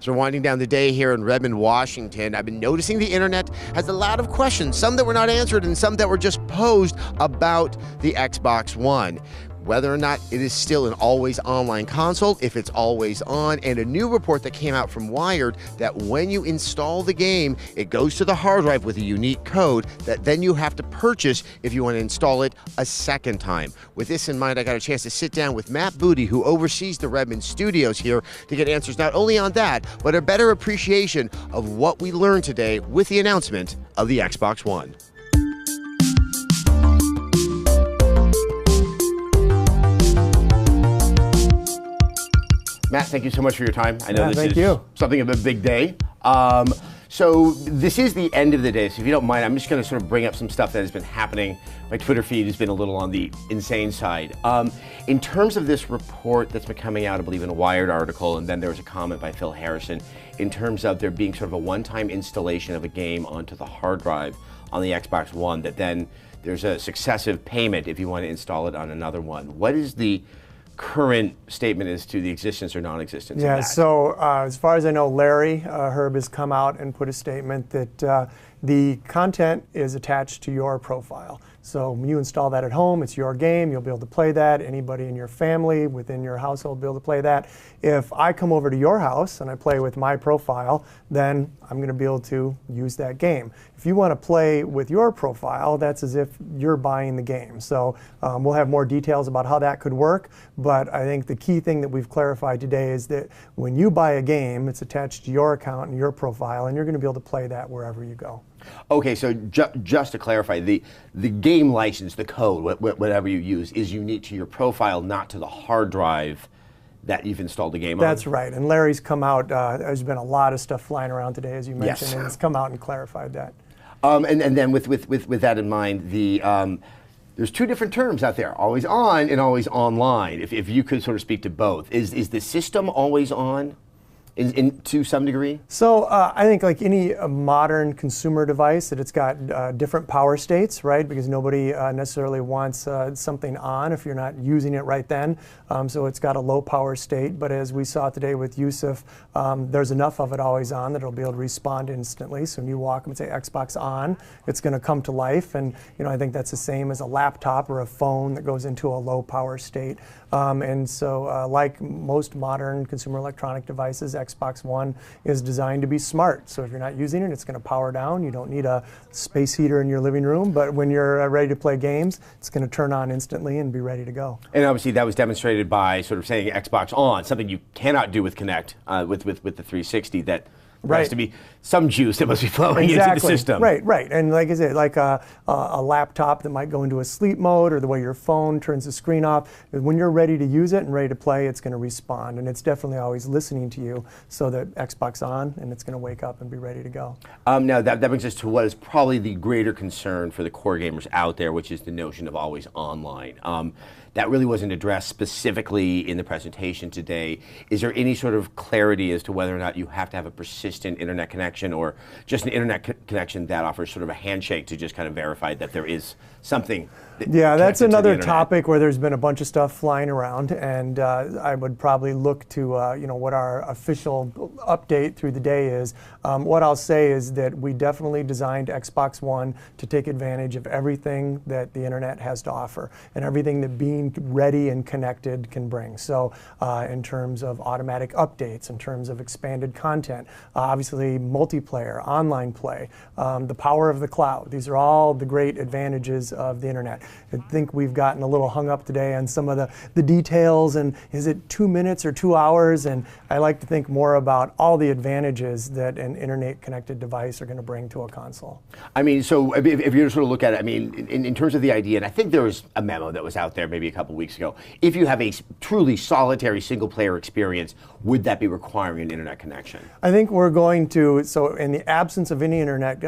So we're winding down the day here in Redmond, Washington. I've been noticing the internet has a lot of questions, some that were not answered and some that were just posed about the Xbox One. Whether or not it is still an always online console, if it's always on, and a new report that came out from Wired that when you install the game, it goes to the hard drive with a unique code that then you have to purchase if you want to install it a second time. With this in mind, I got a chance to sit down with Matt Booty, who oversees the Redmond studios here, to get answers not only on that, but a better appreciation of what we learned today with the announcement of the Xbox One. Matt, thank you so much for your time. I know this is something of a big day. So this is the end of the day, so if you don't mind, I'm just going to sort of bring up some stuff that has been happening. My Twitter feed has been a little on the insane side. In terms of this report that's been coming out, I believe, in a Wired article, and then there was a comment by Phil Harrison, in terms of there being sort of a one-time installation of a game onto the hard drive on the Xbox One, that then there's a successive payment if you want to install it on another one. What is the current statement as to the existence or non-existence of that? So as far as I know, Larry Herb has come out and put a statement that the content is attached to your profile. So when you install that at home, it's your game, you'll be able to play that. Anybody in your family, within your household, will be able to play that. If I come over to your house and I play with my profile, then I'm going to be able to use that game. If you want to play with your profile, that's as if you're buying the game. So we'll have more details about how that could work, but I think the key thing that we've clarified today is that when you buy a game, it's attached to your account and your profile, and you're going to be able to play that wherever you go. Okay, so just to clarify, the game license, the code, whatever you use, is unique to your profile, not to the hard drive that you've installed the game on? That's right, and Larry's come out, there's been a lot of stuff flying around today, as you mentioned, and he's come out and clarified that. And then with that in mind, there's two different terms out there, always on and always online. If you could sort of speak to both. Is the system always on? To some degree? So I think like any modern consumer device, that it's got different power states, right? Because nobody necessarily wants something on if you're not using it right then. So it's got a low power state, but as we saw today with Yusuf, there's enough of it always on that it'll be able to respond instantly. So when you walk up and say Xbox on, it's going to come to life. And I think that's the same as a laptop or a phone that goes into a low power state. And so like most modern consumer electronic devices, Xbox One is designed to be smart. So if you're not using it, it's going to power down. You don't need a space heater in your living room, but when you're ready to play games, it's going to turn on instantly and be ready to go. And obviously that was demonstrated by sort of saying Xbox on, something you cannot do with Kinect, with the 360, that there has to be some juice that must be flowing into the system. Right. And like I said, like a laptop that might go into a sleep mode, or the way your phone turns the screen off, when you're ready to use it and ready to play, it's going to respond. And it's definitely always listening to you, so that Xbox on, and it's going to wake up and be ready to go. Now that brings us to what is probably the greater concern for the core gamers out there, which is the notion of always online. That really wasn't addressed specifically in the presentation today. Is there any sort of clarity as to whether or not you have to have a persistent internet connection, or just an internet connection that offers sort of a handshake to just kind of verify that there is something? Yeah, that's another topic where there's been a bunch of stuff flying around, and I would probably look to what our official update through the day is. What I'll say is that we definitely designed Xbox One to take advantage of everything that the internet has to offer, and everything that being ready and connected can bring. So in terms of automatic updates, in terms of expanded content, obviously multiplayer, online play, the power of the cloud. These are all the great advantages of the internet. I think we've gotten a little hung up today on some of the details, and is it 2 minutes or 2 hours? And I like to think more about all the advantages that an internet-connected device are going to bring to a console. I mean, so if you sort of look at it, I mean, in terms of the idea, and I think there was a memo that was out there maybe a couple weeks ago, if you have a truly solitary single-player experience, would that be requiring an internet connection? I think we're going to, so in the absence of any internet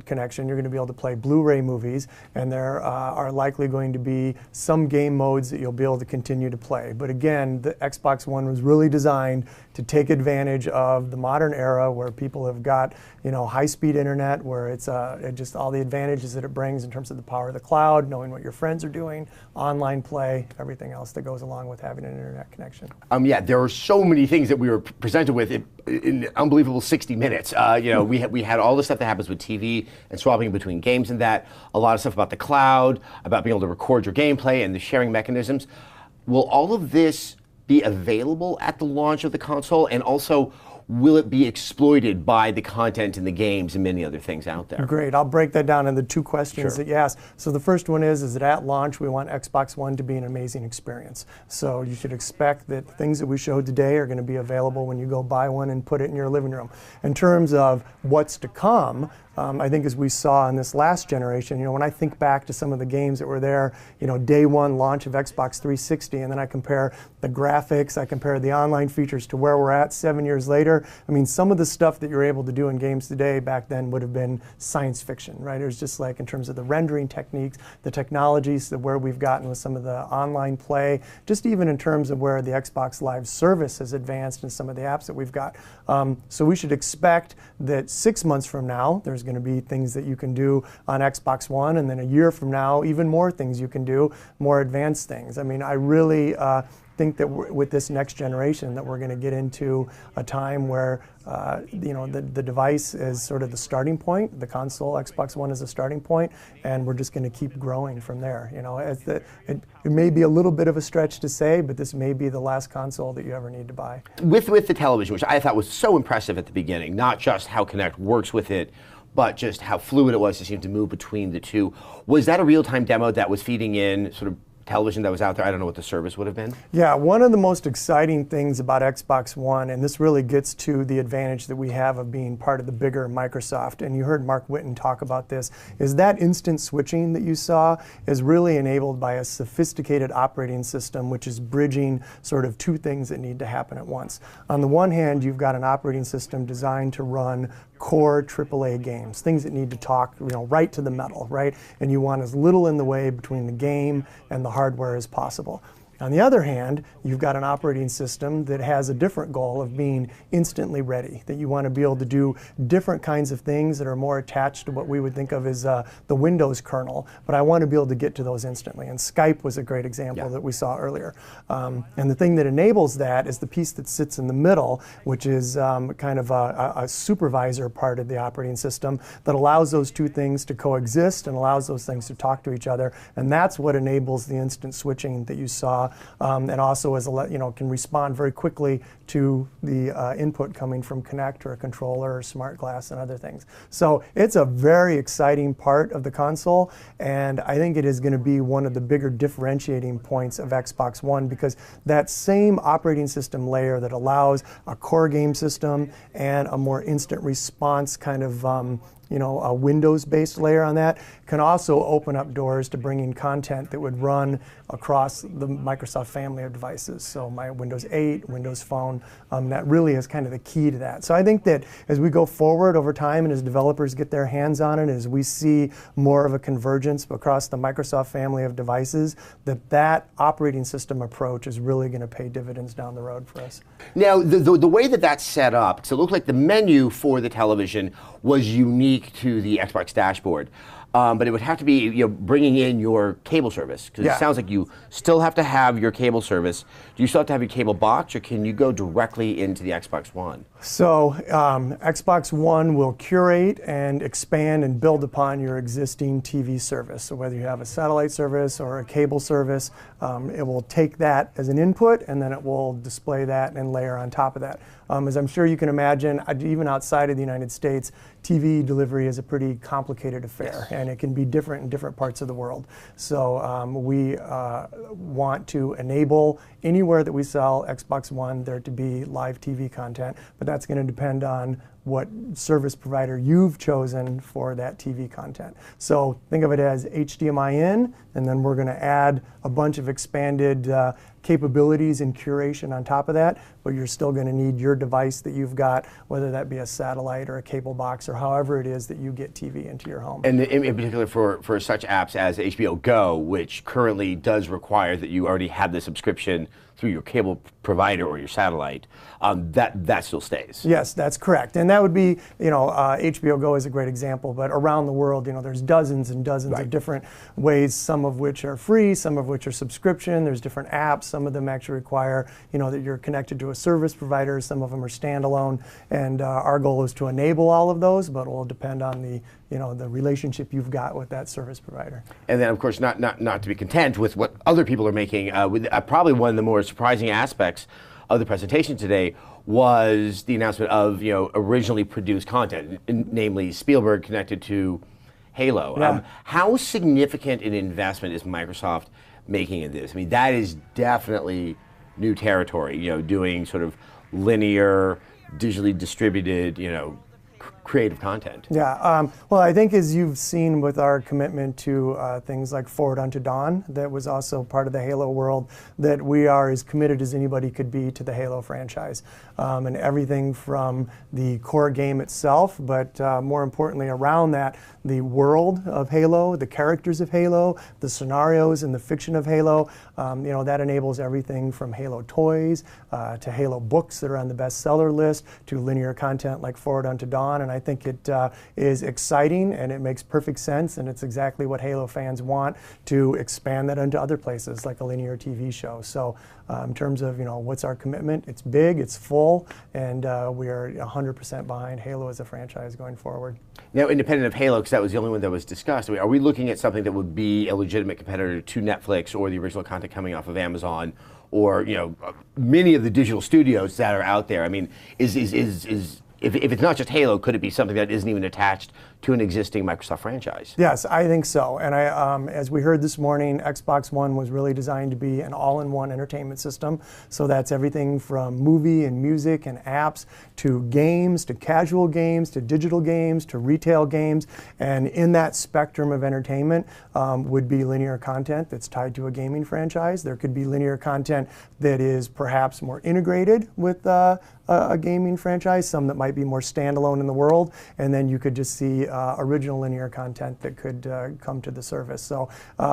connection, you're going to be able to play Blu-ray movies, and there are likely going to be some game modes that you'll be able to continue to play. But again, the Xbox One was really designed to to take advantage of the modern era where people have got, you know, high-speed internet, where it's just all the advantages that it brings in terms of the power of the cloud, knowing what your friends are doing, online play, everything else that goes along with having an internet connection. Yeah, there are so many things that we were presented with in unbelievable 60 minutes. You know, we had all the stuff that happens with TV and swapping between games and that, a lot of stuff about the cloud, about being able to record your gameplay and the sharing mechanisms. Will all of this be available at the launch of the console, and also will it be exploited by the content in the games and many other things out there? Great. I'll break that down into two questions Sure. that you asked. So the first one is that at launch we want Xbox One to be an amazing experience. So you should expect that things that we showed today are going to be available when you go buy one and put it in your living room. In terms of what's to come, I think as we saw in this last generation, you know, when I think back to some of the games that were there, you know, day one launch of Xbox 360, and then I compare the graphics, I compare the online features to where we're at 7 years later. I mean, some of the stuff that you're able to do in games today back then would have been science fiction, right? It was just like in terms of the rendering techniques, the technologies, where we've gotten with some of the online play, just even in terms of where the Xbox Live service has advanced and some of the apps that we've got. So we should expect that 6 months from now, there's going to be things that you can do on Xbox One, and then a year from now, even more things you can do, more advanced things. I mean, I really think that with this next generation that we're going to get into a time where you know, the device is sort of the starting point, the console, Xbox One is a starting point, and we're just going to keep growing from there. You know, it may be a little bit of a stretch to say, but this may be the last console that you ever need to buy. With the television, which I thought was so impressive at the beginning, not just how Kinect works with it, but just how fluid it was to seem to move between the two. Was that a real-time demo that was feeding in sort of television that was out there? I don't know what the service would have been. Yeah, one of the most exciting things about Xbox One, and this really gets to the advantage that we have of being part of the bigger Microsoft, and you heard Mark Whitten talk about this, is that instant switching that you saw is really enabled by a sophisticated operating system which is bridging sort of two things that need to happen at once. On the one hand, you've got an operating system designed to run core AAA games, things that need to talk, you know, right to the metal, right? And you want as little in the way between the game and the hardware as possible. On the other hand, you've got an operating system that has a different goal of being instantly ready, that you want to be able to do different kinds of things that are more attached to what we would think of as the Windows kernel, but I want to be able to get to those instantly. And Skype was a great example that we saw earlier. And the thing that enables that is the piece that sits in the middle, which is kind of a supervisor part of the operating system that allows those two things to coexist and allows those things to talk to each other. And that's what enables the instant switching that you saw. And also, as can respond very quickly to the input coming from Kinect or a controller or smart glass and other things. So it's a very exciting part of the console, and I think it is going to be one of the bigger differentiating points of Xbox One, because that same operating system layer that allows a core game system and a more instant response kind of a Windows-based layer on that can also open up doors to bringing content that would run across the Microsoft family of devices. So my Windows 8, Windows Phone, that really is kind of the key to that. So I think that as we go forward over time and as developers get their hands on it, as we see more of a convergence across the Microsoft family of devices, that operating system approach is really going to pay dividends down the road for us. Now, the way that that's set up, so it looked like the menu for the television was unique to the Xbox dashboard. But it would have to be bringing in your cable service, because it sounds like you still have to have your cable service. Do you still have to have your cable box, or can you go directly into the Xbox One? So Xbox One will curate and expand and build upon your existing TV service. So whether you have a satellite service or a cable service, it will take that as an input, and then it will display that and layer on top of that. As I'm sure you can imagine, even outside of the United States, TV delivery is a pretty complicated affair, and it can be different in different parts of the world. So we want to enable anywhere that we sell Xbox One there to be live TV content, but that's going to depend on what service provider you've chosen for that TV content. So think of it as HDMI in, and then we're going to add a bunch of expanded capabilities and curation on top of that, but you're still going to need your device that you've got, whether that be a satellite or a cable box or however it is that you get TV into your home. And in particular for such apps as HBO Go, which currently does require that you already have the subscription through your cable provider or your satellite, that still stays. Yes, that's correct. And that would be, HBO Go is a great example, but around the world, there's dozens and dozens of different ways, some of which are free, some of which are subscription. There's different apps. Some of them actually require, that you're connected to a service provider. Some of them are standalone. And our goal is to enable all of those, but it will depend on the relationship you've got with that service provider. And then, of course, not to be content with what other people are making, probably one of the more surprising aspects of the presentation today was the announcement of originally produced content, namely Spielberg connected to Halo. Yeah. How significant an investment is Microsoft making in this? I mean, that is definitely new territory, doing sort of linear, digitally distributed, creative content. Yeah, well, I think as you've seen with our commitment to things like Forward Unto Dawn, that was also part of the Halo world, that we are as committed as anybody could be to the Halo franchise. And everything from the core game itself, but more importantly around that, the world of Halo, the characters of Halo, the scenarios and the fiction of Halo, that enables everything from Halo toys to Halo books that are on the bestseller list to linear content like Forward Unto Dawn. And I think it is exciting and it makes perfect sense, and it's exactly what Halo fans want, to expand that into other places like a linear TV show. So in terms of what's our commitment, it's big, it's full, and we are 100% behind Halo as a franchise going forward. Now, independent of Halo, because that was the only one that was discussed, are we looking at something that would be a legitimate competitor to Netflix or the original content coming off of Amazon, or many of the digital studios that are out there? I mean, if it's not just Halo, could it be something that isn't even attached to an existing Microsoft franchise? Yes, I think so. And as we heard this morning, Xbox One was really designed to be an all-in-one entertainment system. So that's everything from movie and music and apps to games, to casual games, to digital games, to retail games. And in that spectrum of entertainment would be linear content that's tied to a gaming franchise. There could be linear content that is perhaps more integrated with a gaming franchise, some that might be more standalone in the world, and then you could just see original linear content that could come to the surface. So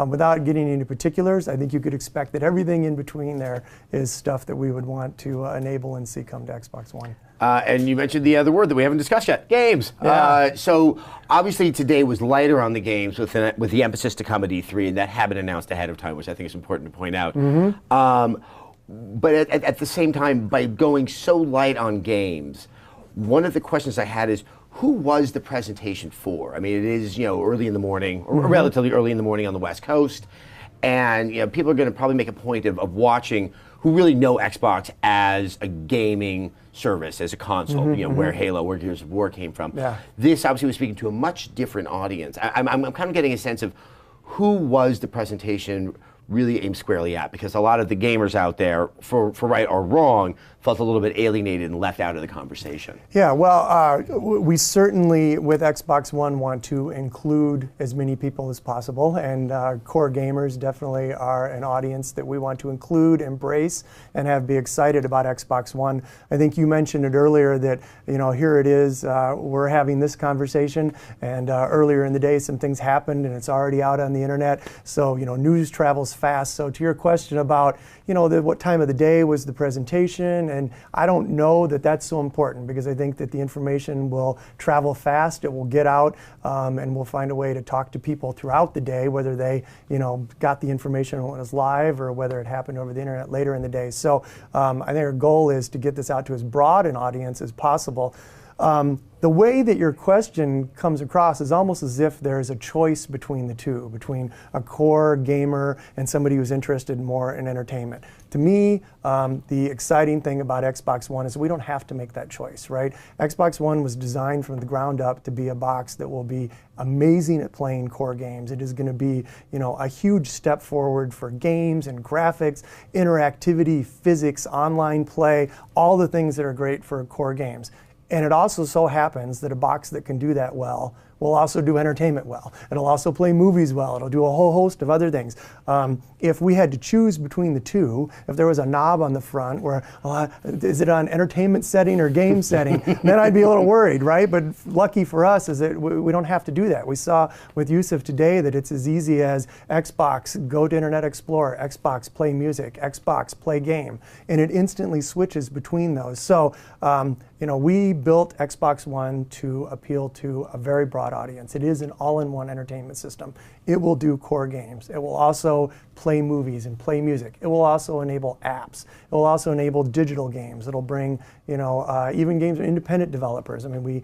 without getting into particulars, I think you could expect that everything in between there is stuff that we would want to enable and see come to Xbox One. And you mentioned the other word that we haven't discussed yet, games. Yeah. So obviously today was lighter on the games with the emphasis to come at E3, and that had been announced ahead of time, which I think is important to point out. Mm-hmm. But at the same time, by going so light on games, one of the questions I had is, who was the presentation for? I mean, it is early in the morning, or relatively early in the morning on the West Coast, and people are going to probably make a point of watching who really know Xbox as a gaming service, as a console, where Halo, where Gears of War came from. Yeah. This obviously was speaking to a much different audience. I'm kind of getting a sense of who was the presentation really aimed squarely at, because a lot of the gamers out there, for right or wrong, felt a little bit alienated and left out of the conversation. Yeah, well, we certainly, with Xbox One, want to include as many people as possible, and core gamers definitely are an audience that we want to include, embrace, and be excited about Xbox One. I think you mentioned it earlier that, here it is, we're having this conversation, and earlier in the day some things happened and it's already out on the internet, so news travels fast. So to your question about what time of the day was the presentation, and I don't know that that's so important, because I think that the information will travel fast, it will get out, and we'll find a way to talk to people throughout the day, whether they got the information when it was live or whether it happened over the internet later in the day. So I think our goal is to get this out to as broad an audience as possible. The way that your question comes across is almost as if there's a choice between the two, between a core gamer and somebody who's interested more in entertainment. To me, the exciting thing about Xbox One is we don't have to make that choice, right? Xbox One was designed from the ground up to be a box that will be amazing at playing core games. It is going to be, a huge step forward for games and graphics, interactivity, physics, online play, all the things that are great for core games. And it also so happens that a box that can do that well will also do entertainment well. It'll also play movies well. It'll do a whole host of other things. If we had to choose between the two, if there was a knob on the front where, is it on entertainment setting or game setting, then I'd be a little worried, right? But lucky for us is that we don't have to do that. We saw with Yusuf today that it's as easy as Xbox, go to Internet Explorer, Xbox, play music, Xbox, play game, and it instantly switches between those. So, we built Xbox One to appeal to a very broad audience. It is an all-in-one entertainment system. It will do core games. It will also play movies and play music. It will also enable apps. It will also enable digital games. It'll bring, even games from independent developers. I mean, we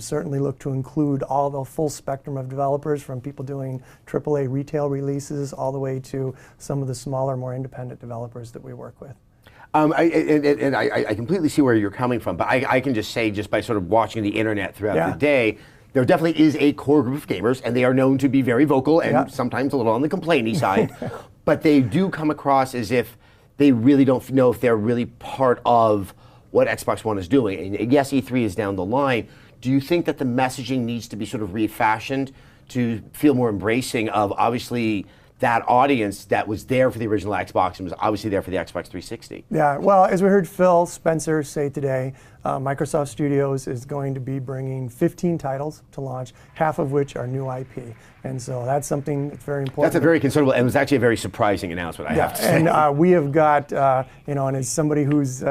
certainly look to include all the full spectrum of developers, from people doing AAA retail releases all the way to some of the smaller, more independent developers that we work with. I completely see where you're coming from, but I can just say, just by sort of watching the internet throughout the day, there definitely is a core group of gamers, and they are known to be very vocal and sometimes a little on the complainy side, but they do come across as if they really don't know if they're really part of what Xbox One is doing. And yes, E3 is down the line. Do you think that the messaging needs to be sort of refashioned to feel more embracing of, obviously, that audience that was there for the original Xbox and was obviously there for the Xbox 360? Yeah, well, as we heard Phil Spencer say today, Microsoft Studios is going to be bringing 15 titles to launch, half of which are new IP. And so that's something that's very important. That's a very considerable, and it was actually a very surprising announcement, I have to say. And we have got, and as somebody who's,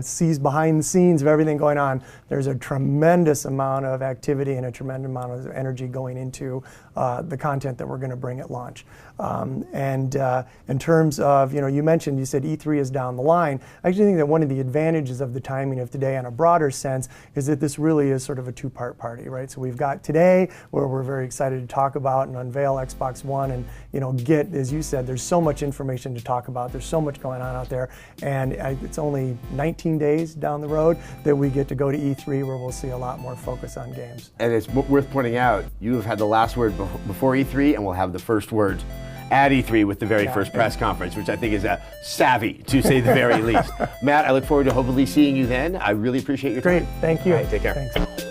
sees behind the scenes of everything going on, there's a tremendous amount of activity and a tremendous amount of energy going into the content that we're going to bring at launch. In terms of, you mentioned, you said E3 is down the line. I actually think that one of the advantages of the timing of today on a broader sense is that this really is sort of a two-part party, right? So we've got today, where we're very excited to talk about and unveil Xbox One and, get, as you said, there's so much information to talk about. There's so much going on out there. And it's only 19 days down the road that we get to go to E3, where we'll see a lot more focus on games. And it's worth pointing out, you have had the last word before E3, and we'll have the first word at E3 with the very first press conference, which I think is savvy, to say the very least. Matt, I look forward to hopefully seeing you then. I really appreciate your time. Great, thank you. All right, take care. Thanks.